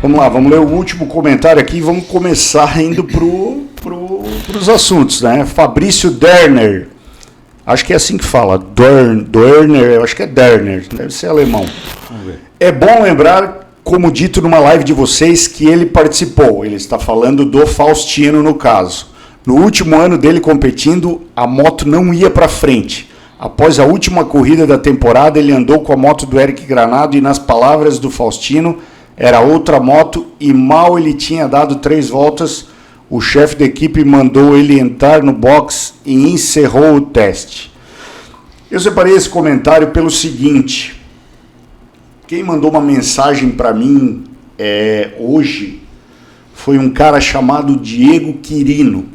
Vamos lá, vamos ler o último comentário aqui e vamos começar indo pros assuntos, né? Fabrício Derner, acho que é assim que fala, Derner, eu acho que é Derner, deve ser alemão. Vamos ver. É bom lembrar, como dito numa live de vocês, que ele participou, ele está falando do Faustino no caso. No último ano dele competindo, a moto não ia para frente. Após a última corrida da temporada, ele andou com a moto do Eric Granado e, nas palavras do Faustino, era outra moto e mal ele tinha dado 3 voltas, o chefe da equipe mandou ele entrar no box e encerrou o teste. Eu separei esse comentário pelo seguinte: quem mandou uma mensagem para mim hoje foi um cara chamado Diego Quirino.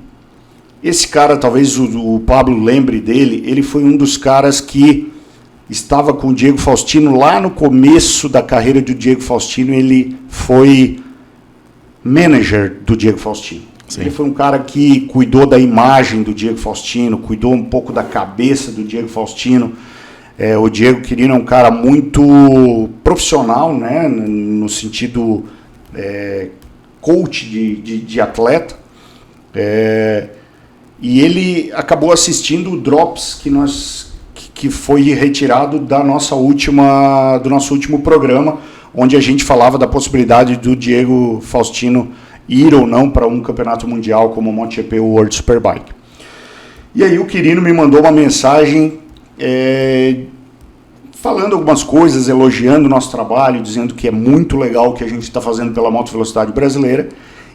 Esse cara, talvez o Pablo lembre dele, ele foi um dos caras que estava com o Diego Faustino lá no começo da carreira do Diego Faustino. Ele foi manager do Diego Faustino. Sim. Ele foi um cara que cuidou da imagem do Diego Faustino, cuidou um pouco da cabeça do Diego Faustino. O Diego Quirino é um cara muito profissional, né, no sentido coach de atleta. E ele acabou assistindo o Drops que foi retirado do nosso último programa, onde a gente falava da possibilidade do Diego Faustino ir ou não para um campeonato mundial como o MotoGP ou World Superbike. E aí o Quirino me mandou uma mensagem falando algumas coisas, elogiando o nosso trabalho, dizendo que é muito legal o que a gente está fazendo pela Moto Velocidade brasileira,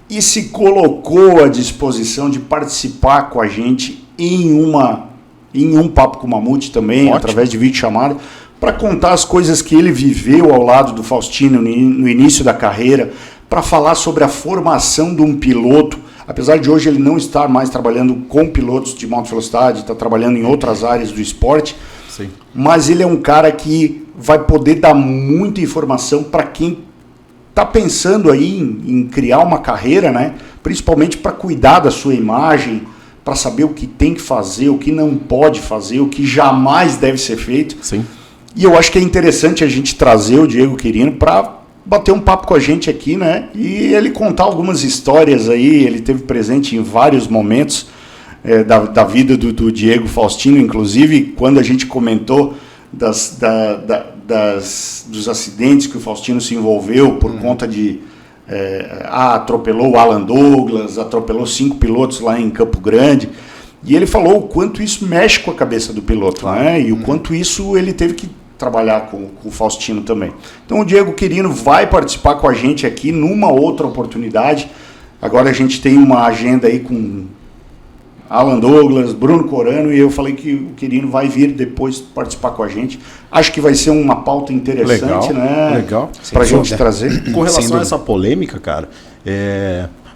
e se colocou à disposição de participar com a gente em um Papo com o Mamute também, ótimo, através de videochamada, para contar as coisas que ele viveu ao lado do Faustino no início da carreira, para falar sobre a formação de um piloto, apesar de hoje ele não estar mais trabalhando com pilotos de moto velocidade, está trabalhando em outras áreas do esporte. Sim. Mas ele é um cara que vai poder dar muita informação para quem está pensando aí em criar uma carreira, né? Principalmente para cuidar da sua imagem, para saber o que tem que fazer, o que não pode fazer, o que jamais deve ser feito. Sim. E eu acho que é interessante a gente trazer o Diego Quirino para bater um papo com a gente aqui, né? E ele contar algumas histórias aí. Ele esteve presente em vários momentos da vida do Diego Faustino, inclusive quando a gente comentou dos acidentes que o Faustino se envolveu por conta de atropelou o Alan Douglas, atropelou 5 pilotos lá em Campo Grande, e ele falou o quanto isso mexe com a cabeça do piloto, né? E o quanto isso ele teve que trabalhar com o Faustino também. Então o Diego Quirino vai participar com a gente aqui numa outra oportunidade. Agora a gente tem uma agenda aí com Alan Douglas, Bruno Corano, e eu falei que o Quirino vai vir depois participar com a gente. Acho que vai ser uma pauta interessante, né? Legal. Pra gente trazer. Com relação a essa polêmica, cara,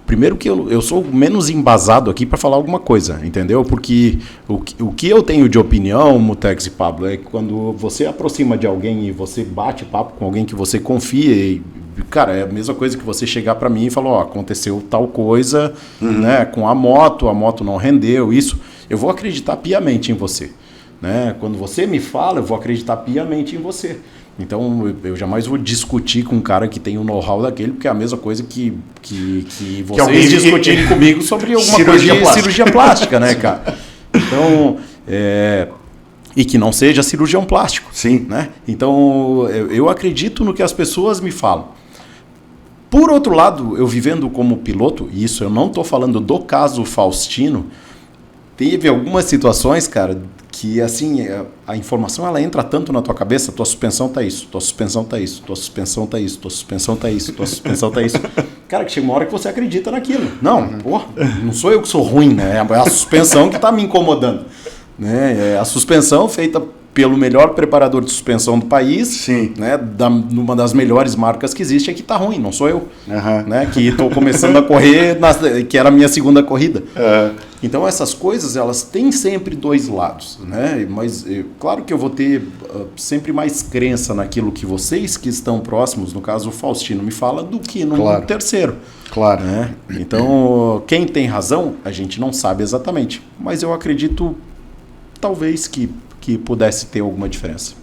primeiro que eu sou menos embasado aqui para falar alguma coisa, entendeu? Porque o que eu tenho de opinião, Mutex e Pablo, é que quando você aproxima de alguém e você bate papo com alguém que você confia e, cara, é a mesma coisa que você chegar para mim e falar, aconteceu tal coisa, né, com a moto não rendeu, isso, eu vou acreditar piamente em você, né? Quando você me fala, eu vou acreditar piamente em você. Então, eu jamais vou discutir com um cara que tem o know-how daquele, porque é a mesma coisa que vocês discutirem comigo sobre alguma cirurgia plástica, né, cara? Então, e que não seja cirurgião plástico. Sim. Né? Então, eu acredito no que as pessoas me falam. Por outro lado, eu vivendo como piloto, e isso eu não estou falando do caso Faustino, teve algumas situações, cara, que assim, a informação ela entra tanto na tua cabeça, tua suspensão tá isso, tua suspensão tá isso, tua suspensão tá isso, tua suspensão tá isso, tua suspensão tá isso. Cara, que chega uma hora que você acredita naquilo. Não, não sou eu que sou ruim, né? É a suspensão que tá me incomodando. Né? É a suspensão feita pelo melhor preparador de suspensão do país, sim, né? Uma das melhores marcas que existe, é que tá ruim, não sou eu, né? Que estou começando a correr, que era a minha segunda corrida. Então essas coisas, elas têm sempre dois lados, né? Mas claro que eu vou ter sempre mais crença naquilo que vocês que estão próximos, no caso o Faustino, me fala, do que no terceiro. Claro. Né? Então, quem tem razão, a gente não sabe exatamente, mas eu acredito talvez que pudesse ter alguma diferença.